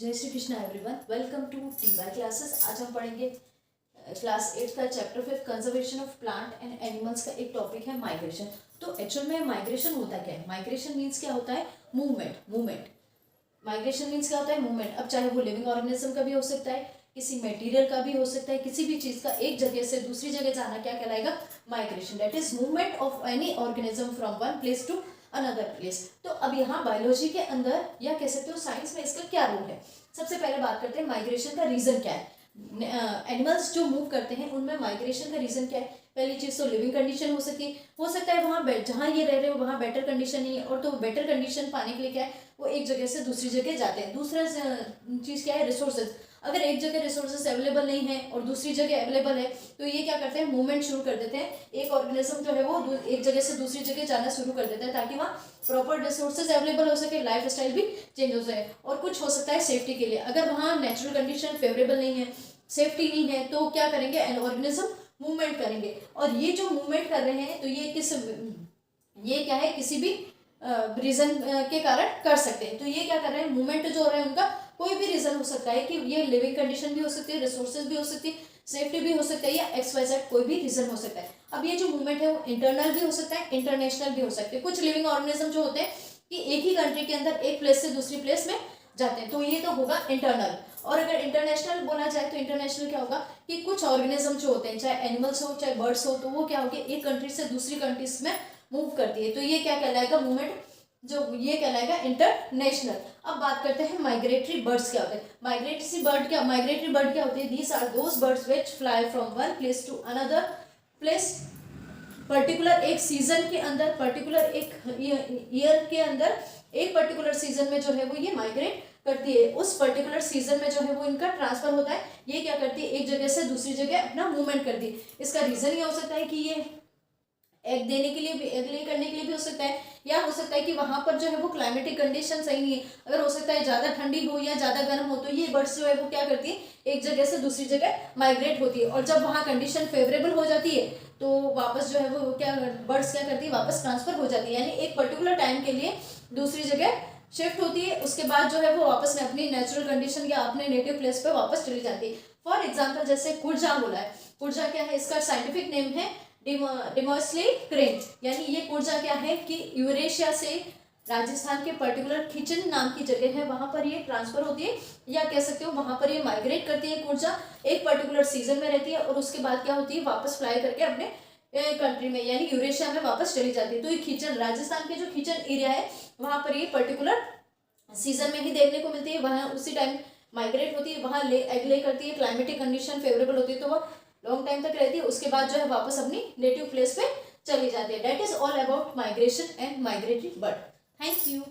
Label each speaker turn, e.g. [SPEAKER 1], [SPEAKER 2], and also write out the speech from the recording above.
[SPEAKER 1] जय Shri Krishna everyone, welcome to TY classes. आज हम पढ़ेंगे क्लास 8 का chapter 5 conservation of plant and animals का एक टॉपिक है माइग्रेशन। तो एक्चुअल में माइग्रेशन होता क्या है? माइग्रेशन मीन्स क्या होता है? मूवमेंट। माइग्रेशन मीन्स क्या होता है? मूवमेंट। अब चाहे वो लिविंग ऑर्गेनिज्म का भी हो सकता है, किसी मटेरियल का भी हो सकता है, किसी भी चीज का एक जगह से दूसरी जगह जाना क्या कहलाएगा? Migration. That is movement of any organism from one place to another place. तो अब यहाँ बायोलॉजी के अंदर या कह सकते हो साइंस में इसका क्या रोल है? सबसे पहले बात करते हैं माइग्रेशन का रीजन क्या है। एनिमल्स जो मूव करते हैं उनमें माइग्रेशन का रीजन क्या है? पहली चीज तो लिविंग कंडीशन हो सकता है वहाँ जहाँ ये रह रहे हो वहाँ बेटर कंडीशन नहीं है, और तो बेटर कंडीशन पाने के लिए क्या है, वो एक जगह से दूसरी जगह जाते हैं। दूसरा चीज क्या है? रिसोर्सेज। अगर एक जगह रिसोर्सेज अवेलेबल नहीं है और दूसरी जगह अवेलेबल है तो ये क्या करते हैं? मूवमेंट शुरू कर देते हैं। एक ऑर्गेनिज्म जो है वो एक जगह से दूसरी जगह जाना शुरू कर देता है ताकि वहाँ प्रॉपर रिसोर्सेज अवेलेबल हो सके, लाइफ स्टाइल भी चेंज हो जाए। और कुछ हो सकता है सेफ्टी के लिए, अगर वहाँ नेचुरल कंडीशन फेवरेबल नहीं है, सेफ्टी नहीं है, तो क्या करेंगे? ऑर्गेनिज्म मूवमेंट करेंगे। और ये जो मूवमेंट कर रहे हैं तो ये क्या है? किसी भी रीजन के कारण कर सकते हैं। तो ये क्या कर रहे हैं? मूवमेंट जो हो रहा है उनका कोई भी रीजन हो सकता है कि ये लिविंग कंडीशन भी हो सकती है, रिसोर्सेज भी हो सकती है, सेफ्टी भी हो सकता है, या XYZ कोई भी रीजन हो सकता है। अब ये जो मूवमेंट है वो इंटरनल भी हो सकता है, इंटरनेशनल भी हो सकते हैं। कुछ लिविंग ऑर्गेनिज्म जो होते हैं कि एक ही कंट्री के अंदर एक प्लेस से दूसरी प्लेस में जाते हैं, तो ये तो होगा इंटरनल। और अगर इंटरनेशनल बोला जाए तो इंटरनेशनल क्या होगा कि कुछ ऑर्गेनिज्म जो होते हैं, चाहे एनिमल्स हो चाहे बर्ड्स हो, तो वो क्या होगी? एक कंट्री से दूसरी कंट्रीज में मूव करती है। तो ये क्या कहलाएगा? मूवमेंट जो ये कहलाएगा इंटरनेशनल। अब बात करते हैं माइग्रेटरी बर्ड्स क्या होते हैं। माइग्रेटरी बर्ड क्या होते हैं? These are those birds which fly from one place to another place. Particular एक सीजन के अंदर, पर्टिकुलर एक ईयर के अंदर, एक पर्टिकुलर सीजन में जो है वो ये माइग्रेट करती है। उस पर्टिकुलर सीजन में जो है वो इनका ट्रांसफर होता है। ये क्या करती है? एक जगह से दूसरी जगह अपना मूवमेंट करती है। इसका रीजन ये हो सकता है कि ये एग देने के लिए भी, एग ले करने के लिए भी हो सकता है, या हो सकता है कि वहां पर जो है वो क्लाइमेटिक कंडीशन सही नहीं है। अगर हो सकता है ज़्यादा ठंडी हो या ज़्यादा गर्म हो, तो ये बर्ड्स जो है वो क्या करती है? एक जगह से दूसरी जगह माइग्रेट होती है। और जब वहाँ कंडीशन फेवरेबल हो जाती है तो वापस जो है वो क्या बर्ड्स क्या करती है? वापस ट्रांसफर हो जाती है, यानी एक पर्टिकुलर टाइम के लिए दूसरी जगह शिफ्ट होती है। उसके बाद जो है वो वापस में अपनी नेचुरल कंडीशन या अपने नेटिव प्लेस पे वापस चली जाती है। फॉर एग्जाम्पल जैसे कुरजा बोला है। कुरजा क्या है? इसका साइंटिफिक नेम है डिमोस्ली क्रेन। यानी ये कुरजा क्या है कि यूरेशिया से राजस्थान के पर्टिकुलर खिचन नाम की जगह है, वहां पर ये ट्रांसफर होती है, या कह सकते हो वहां पर ये माइग्रेट करती है। कुरजा एक पर्टिकुलर सीजन में रहती है और उसके बाद क्या होती है? वापस फ्लाई करके अपने कंट्री में यानी यूरेशिया में वापस चली जाती है। तो ये खिचन, राजस्थान के जो खिचन एरिया है वहां पर ये पर्टिकुलर सीजन में ही देखने को मिलती है। वहां उसी टाइम माइग्रेट होती है, वहां एग ले करती है, क्लाइमेटिक कंडीशन फेवरेबल होती है तो वह लॉन्ग टाइम तक रहती है। उसके बाद जो है वापस अपनी नेटिव प्लेस पे चली जाती है। That is all about migration and migratory bird. Thank you.